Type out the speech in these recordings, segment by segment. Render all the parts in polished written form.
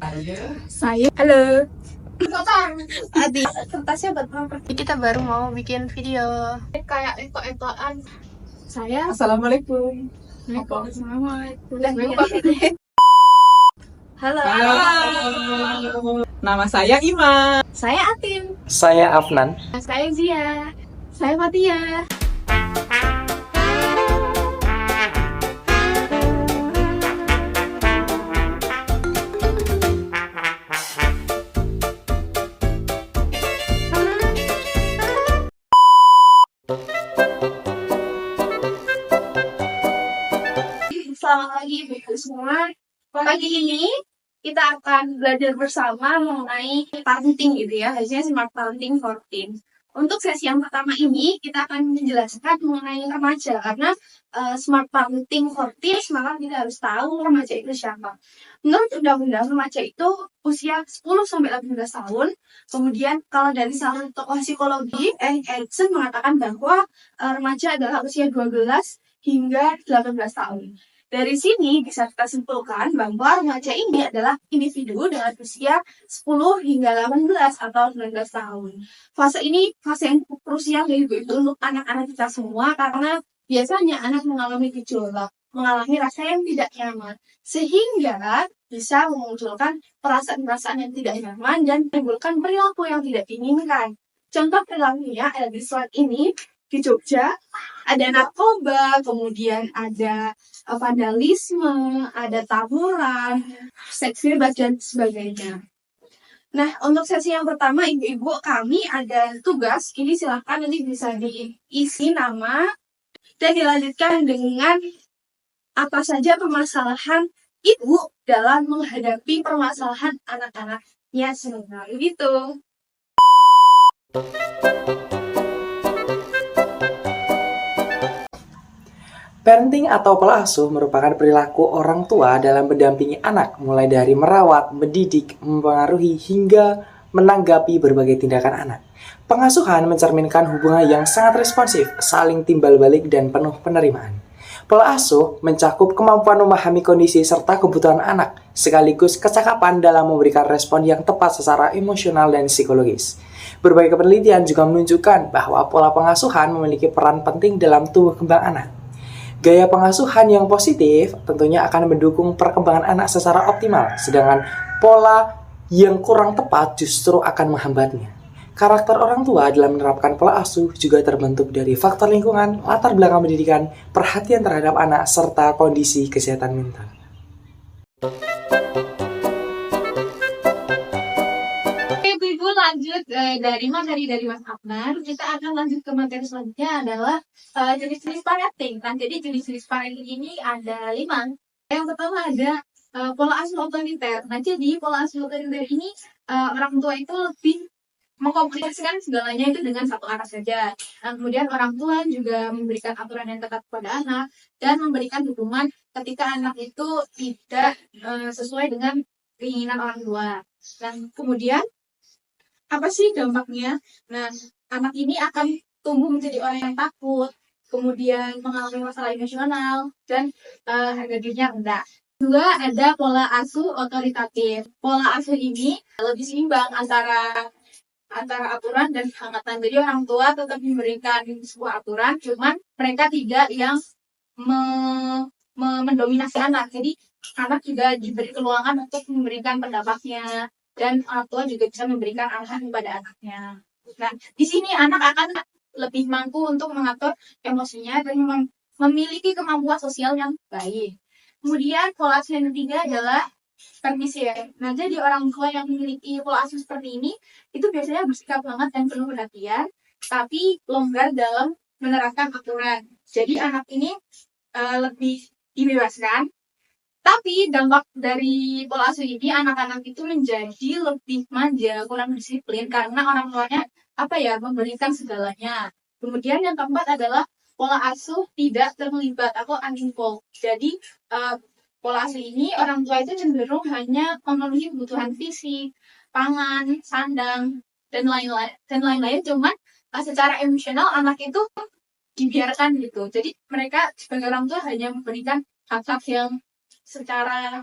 Saya, halo. Adi, kertasnya buat apa? Kita baru mau bikin video. Kayak eto-etoan. Saya, assalamualaikum. Assalamualaikum. Halo. Nama saya Ima. Saya Atin. Saya Afnan. Saya Zia. Saya Fatia. Selamat pagi Ibu semua. Pagi ini kita akan belajar bersama mengenai parenting gitu ya, hasilnya Smart Parenting 14. Untuk sesi yang pertama ini kita akan menjelaskan mengenai remaja karena Smart Parenting 14 maka kita harus tahu remaja itu siapa. Menurut undang-undang remaja itu usia 10 sampai 18 tahun. Kemudian kalau dari salah satu tokoh psikologi Erikson mengatakan bahwa remaja adalah usia 12 hingga 18 tahun. Dari sini bisa kita simpulkan bahwa remaja ini adalah individu dengan usia 10 hingga 18 atau 19 tahun. Fase ini fase yang krusial itu untuk anak-anak kita semua karena biasanya anak mengalami gejolak, mengalami rasa yang tidak nyaman, sehingga bisa memunculkan perasaan-perasaan yang tidak nyaman dan menimbulkan perilaku yang tidak diinginkan. Contoh perilakunya ada di slide ini. Di Jogja ada narkoba, kemudian ada vandalisme, ada tawuran, seks bebas dan sebagainya. Nah, untuk sesi yang pertama, ibu-ibu kami ada tugas. Ini silahkan nanti bisa diisi nama dan dilanjutkan dengan apa saja permasalahan ibu dalam menghadapi permasalahan anak-anaknya semua. Gitu. Parenting atau pola asuh merupakan perilaku orang tua dalam mendampingi anak, mulai dari merawat, mendidik, mempengaruhi, hingga menanggapi berbagai tindakan anak. Pengasuhan mencerminkan hubungan yang sangat responsif, saling timbal balik, dan penuh penerimaan. Pola asuh mencakup kemampuan memahami kondisi serta kebutuhan anak, sekaligus kecakapan dalam memberikan respon yang tepat secara emosional dan psikologis. Berbagai penelitian juga menunjukkan bahwa pola pengasuhan memiliki peran penting dalam tumbuh kembang anak. Gaya pengasuhan yang positif tentunya akan mendukung perkembangan anak secara optimal, sedangkan pola yang kurang tepat justru akan menghambatnya. Karakter orang tua dalam menerapkan pola asuh juga terbentuk dari faktor lingkungan, latar belakang pendidikan, perhatian terhadap anak, serta kondisi kesehatan mental. Ibu lanjut dari materi dari Mas Afnan, kita akan lanjut ke materi selanjutnya adalah jenis-jenis parenting. Nah, jadi jenis-jenis parenting ini ada 5. Yang pertama ada pola asuh otoriter. Nah, jadi pola asuh otoriter ini orang tua itu lebih mengkomunikasikan segalanya itu dengan satu arah saja. Nah, kemudian orang tua juga memberikan aturan yang ketat kepada anak dan memberikan dukungan ketika anak itu tidak sesuai dengan keinginan orang tua. Dan kemudian apa sih dampaknya? Nah, anak ini akan tumbuh menjadi orang yang takut, kemudian mengalami masalah emosional, dan harga dirinya rendah. Kedua, ada pola asuh otoritatif. Pola asuh ini lebih seimbang antara aturan dan kehangatan. Jadi orang tua tetap memberikan sebuah aturan, cuman mereka tidak yang mendominasi anak. Jadi anak juga diberi keluangan untuk memberikan pendapatnya. Dan orang tua juga bisa memberikan arahan kepada anaknya. Nah, di sini anak akan lebih mampu untuk mengatur emosinya dan memiliki kemampuan sosial yang baik. Kemudian pola asuh yang ketiga adalah permisi ya. Nah, jadi orang tua yang memiliki pola asuh seperti ini itu biasanya bersikap hangat dan penuh perhatian, tapi longgar dalam menerapkan aturan. Jadi anak ini lebih dibebaskan. Tapi dampak dari pola asuh ini anak-anak itu menjadi lebih manja, kurang disiplin karena orang tuanya memberikan segalanya. Kemudian yang keempat adalah pola asuh tidak terlibat atau uninvolved. Jadi pola asuh ini orang tua itu cenderung hanya memenuhi kebutuhan fisik, pangan, sandang, dan lain-lain. Cuman secara emosional anak itu dibiarkan gitu. Jadi mereka sebagai orang tua hanya memberikan hak-hak yang secara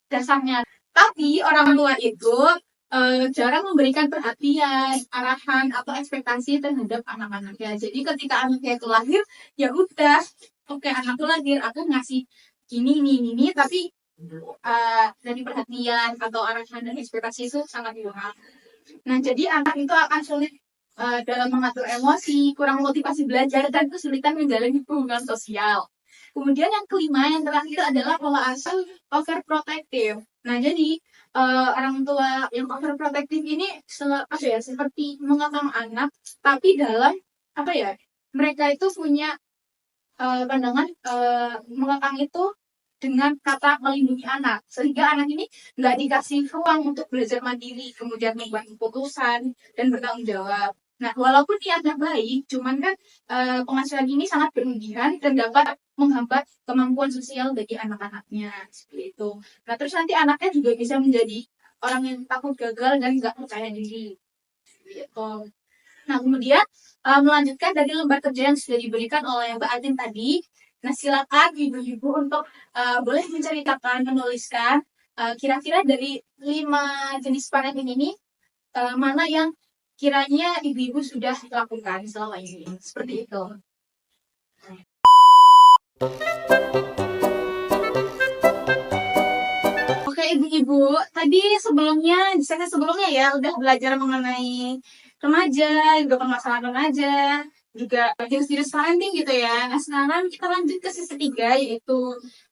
dasarnya. Tapi orang tua itu jarang memberikan perhatian, arahan, atau ekspektasi terhadap anak-anaknya. Jadi ketika anaknya itu lahir, ya udah, oke anak itu lahir, aku ngasih ini, tapi dari perhatian atau arahan dan ekspektasi itu sangat kurang. Nah, jadi anak itu akan sulit dalam mengatur emosi, kurang motivasi belajar, dan kesulitan menjalani hubungan sosial. Kemudian yang kelima, yang terakhir adalah pola asuh overprotective. Nah, jadi orang tua yang overprotective ini seperti mengekang anak, tapi dalam apa ya? Mereka itu punya pandangan mengekang itu dengan kata melindungi anak, sehingga anak ini nggak dikasih ruang untuk belajar mandiri, kemudian membuat keputusan dan bertanggung jawab. Nah, walaupun niatnya baik, cuman kan pengasuhan ini sangat berlebihan dan dapat menghambat kemampuan sosial bagi anak-anaknya, seperti itu. Nah, terus nanti anaknya juga bisa menjadi orang yang takut gagal dan nggak percaya diri, gitu. Nah, kemudian melanjutkan dari lembar kerja yang sudah diberikan oleh Mbak Adin tadi. Nah, silakan ibu-ibu untuk boleh menceritakan, menuliskan kira-kira dari 5 jenis parenting ini mana yang kiranya ibu-ibu sudah lakukan selama ini. Seperti itu. Oke, ibu-ibu, tadi sebelumnya, di sesi sebelumnya ya, udah belajar mengenai remaja, juga permasalahan remaja, juga jenis-jenis parenting gitu ya. Nah, sekarang kita lanjut ke sesi 3, yaitu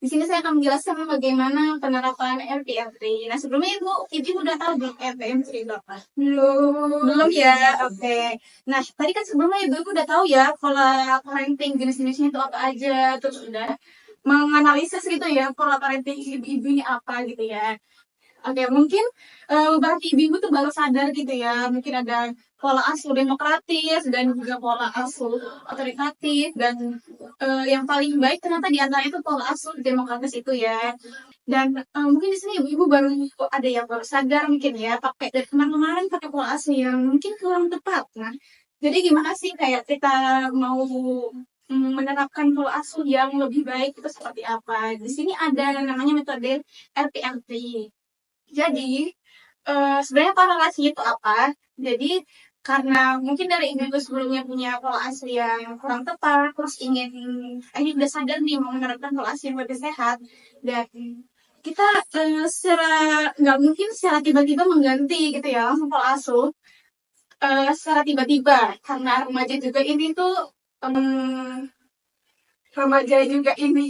di sini saya akan menjelaskan bagaimana penerapan RPMT. Nah, sebelumnya ibu udah tahu belum RPMT itu apa? Belum ya, oke. Nah, tadi kan sebelumnya ibu udah tahu ya pola parenting jenis-jenisnya itu apa aja, terus udah menganalisis gitu ya pola parenting ibu-ibu ini apa gitu ya. Oke, mungkin beberapa ibu-ibu tuh baru sadar gitu ya, mungkin ada pola asuh demokratis dan juga pola asuh otoritatif, dan yang paling baik ternyata di antara itu pola asuh demokratis itu ya. Dan mungkin di sini ibu-ibu baru ada yang baru sadar mungkin ya, pakai dari kemarin-kemarin pakai pola asuh yang mungkin kurang tepat. Nah, jadi gimana sih kayak kita mau menerapkan pola asuh yang lebih baik itu seperti apa? Di sini ada yang namanya metode RPMT. Jadi, sebenarnya korelasinya itu apa? Jadi, karena mungkin dari ibu sebelumnya punya pola asuh yang kurang tepat, terus ini udah sadar nih mau menerapkan pola asuh yang lebih sehat, dan kita nggak mungkin secara tiba-tiba mengganti gitu ya langsung pola asuh secara tiba-tiba, karena remaja juga ini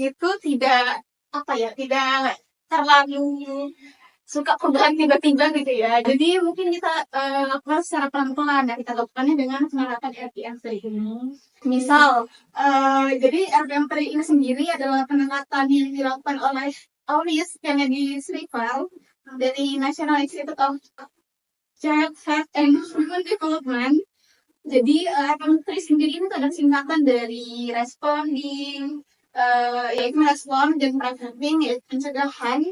itu tidak tidak terlalu suka perubahan tiba-tiba gitu ya. Jadi mungkin kita lakukan secara pelan-pelan, dan kita lakukannya dengan penerapan RPM3 ini. Misal, jadi RPM3 ini sendiri adalah pendekatan yang dilakukan oleh Auris Kennedy Shriver dari National Institute of Child Health and Human Development. Jadi RPM3 sendiri itu adalah singkatan dari responding, yaitu respon, dan preventing, yaitu pencegahan,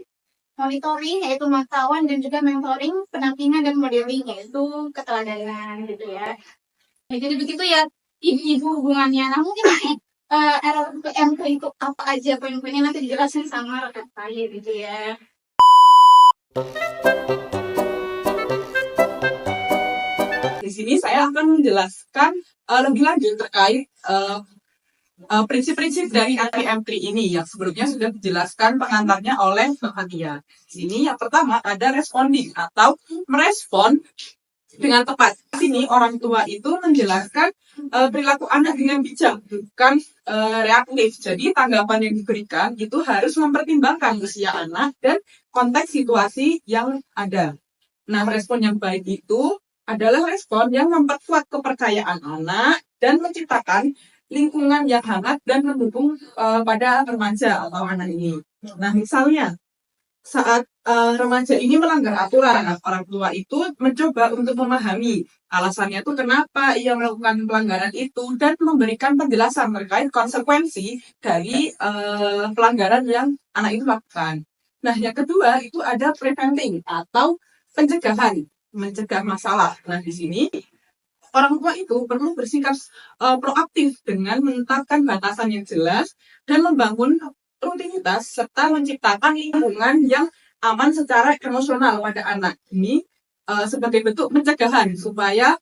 monitoring yaitu pemantauan, dan juga mentoring, pendampingan, dan modeling yaitu keteladanan gitu ya. Nah, jadi begitu ya ibu-ibu hubungannya. Nah, mungkin RPMT itu apa aja poin-poinnya nanti dijelasin sama rekan saya gitu ya. Di sini saya akan menjelaskan lebih lanjut terkait prinsip-prinsip dari RPM3 ini yang sebelumnya sudah dijelaskan pengantarnya oleh Mbak Fatia. Di sini yang pertama ada responding atau merespon dengan tepat. Di sini orang tua itu menjelaskan perilaku anak dengan bijak, bukan reaktif. Jadi tanggapan yang diberikan itu harus mempertimbangkan usia anak dan konteks situasi yang ada. Nah, respon yang baik itu adalah respon yang memperkuat kepercayaan anak dan menciptakan lingkungan yang hangat dan mendukung pada remaja atau anak ini. Nah, misalnya saat remaja ini melanggar aturan, orang tua itu mencoba untuk memahami alasannya itu kenapa ia melakukan pelanggaran itu dan memberikan penjelasan terkait konsekuensi dari pelanggaran yang anak itu lakukan. Nah, yang kedua itu ada preventing atau pencegahan, mencegah masalah. Nah, di sini orang tua itu perlu bersikap proaktif dengan menetapkan batasan yang jelas dan membangun rutinitas serta menciptakan lingkungan yang aman secara emosional pada anak. Ini sebagai bentuk pencegahan supaya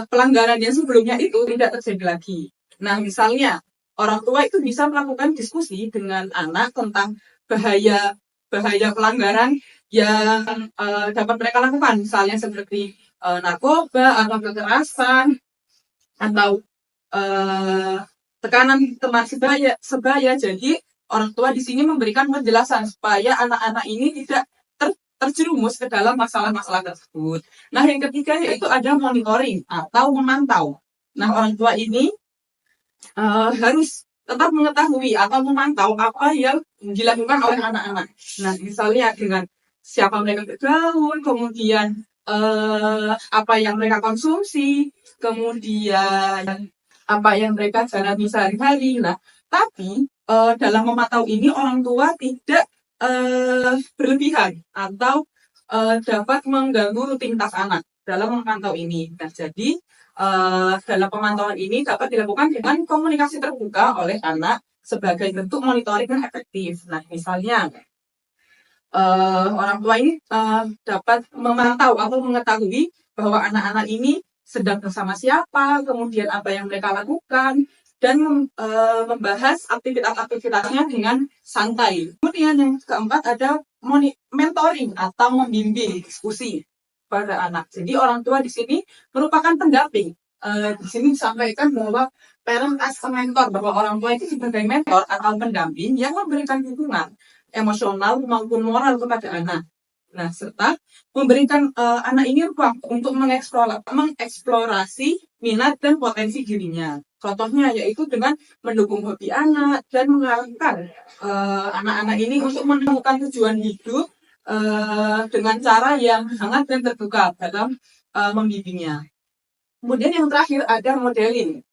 pelanggaran yang sebelumnya itu tidak terjadi lagi. Nah, misalnya orang tua itu bisa melakukan diskusi dengan anak tentang bahaya pelanggaran yang dapat mereka lakukan, misalnya seperti narkoba atau kekerasan atau tekanan teman sebaya. Jadi orang tua di sini memberikan penjelasan supaya anak-anak ini tidak terjerumus ke dalam masalah-masalah tersebut. Nah, yang ketiga yaitu ada monitoring atau memantau. Nah, orang tua ini harus tetap mengetahui atau memantau apa yang dilakukan oleh anak-anak. Nah, misalnya dengan siapa mereka bergaul, kemudian apa yang mereka konsumsi, kemudian apa yang mereka jalani sehari-hari. Nah, tapi dalam memantau ini orang tua tidak berlebihan atau dapat mengganggu rutinitas anak dalam memantau ini. Nah, jadi dalam pemantauan ini dapat dilakukan dengan komunikasi terbuka oleh anak sebagai bentuk monitoring yang efektif. Nah, misalnya orang tua ini dapat memantau atau mengetahui bahwa anak-anak ini sedang bersama siapa, kemudian apa yang mereka lakukan, dan membahas aktivitas-aktivitasnya dengan santai. Kemudian yang keempat ada mentoring atau membimbing diskusi pada anak. Jadi orang tua di sini merupakan pendamping. Di sini disampaikan bahwa parent as a mentor, bahwa orang tua itu sebagai mentor atau pendamping yang memberikan dukungan emosional maupun moral kepada anak. Nah, serta memberikan anak ini ruang untuk mengeksplorasi minat dan potensi dirinya. Contohnya yaitu dengan mendukung hobi anak dan mengarahkan anak-anak ini untuk menemukan tujuan hidup dengan cara yang hangat dan terbuka dalam membimbingnya. Kemudian yang terakhir ada modeling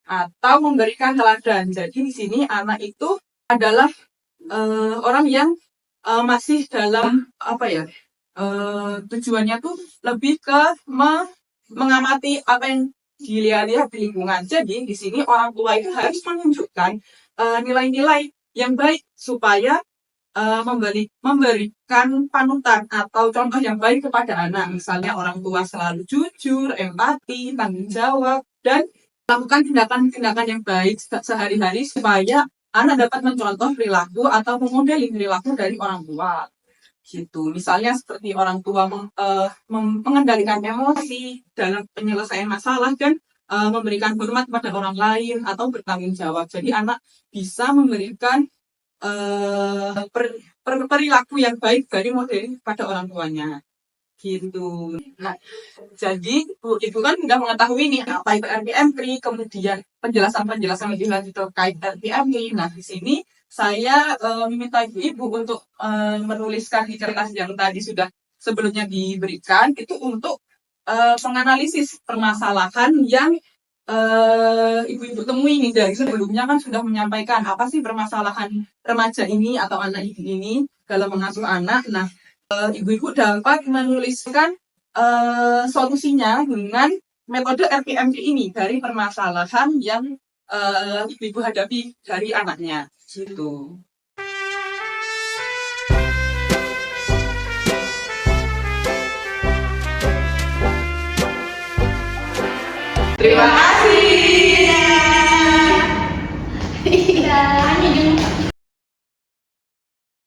atau memberikan teladan. Jadi di sini anak itu adalah orang yang masih dalam tujuannya tuh lebih ke mengamati apa yang dilihat di lingkungan. Jadi di sini orang tua itu harus menunjukkan nilai-nilai yang baik supaya memberikan panutan atau contoh yang baik kepada anak. Misalnya orang tua selalu jujur, empati, tanggung jawab, dan melakukan tindakan-tindakan yang baik sehari-hari supaya anak dapat mencontoh perilaku atau memodeling perilaku dari orang tua. Gitu. Misalnya seperti orang tua mengendalikan emosi dalam penyelesaian masalah dan memberikan hormat pada orang lain atau bertanggung jawab. Jadi anak bisa memberikan perilaku yang baik dari modeling pada orang tuanya. Gitu. Nah, jadi Ibu kan sudah mengetahui nih apa itu RPMP, kemudian penjelasan lebih lanjut terkait RPMP. Nah, di sini saya meminta Ibu untuk menuliskan di kertas yang tadi sudah sebelumnya diberikan itu untuk menganalisis permasalahan yang ibu-ibu temui ini. Dari sebelumnya kan sudah menyampaikan apa sih permasalahan remaja ini atau anak ini dalam mengasuh anak. Nah, ibu-ibu dapat menuliskan solusinya dengan metode RPMD ini dari permasalahan yang ibu-ibu hadapi dari anaknya. Gitu. Terima kasih.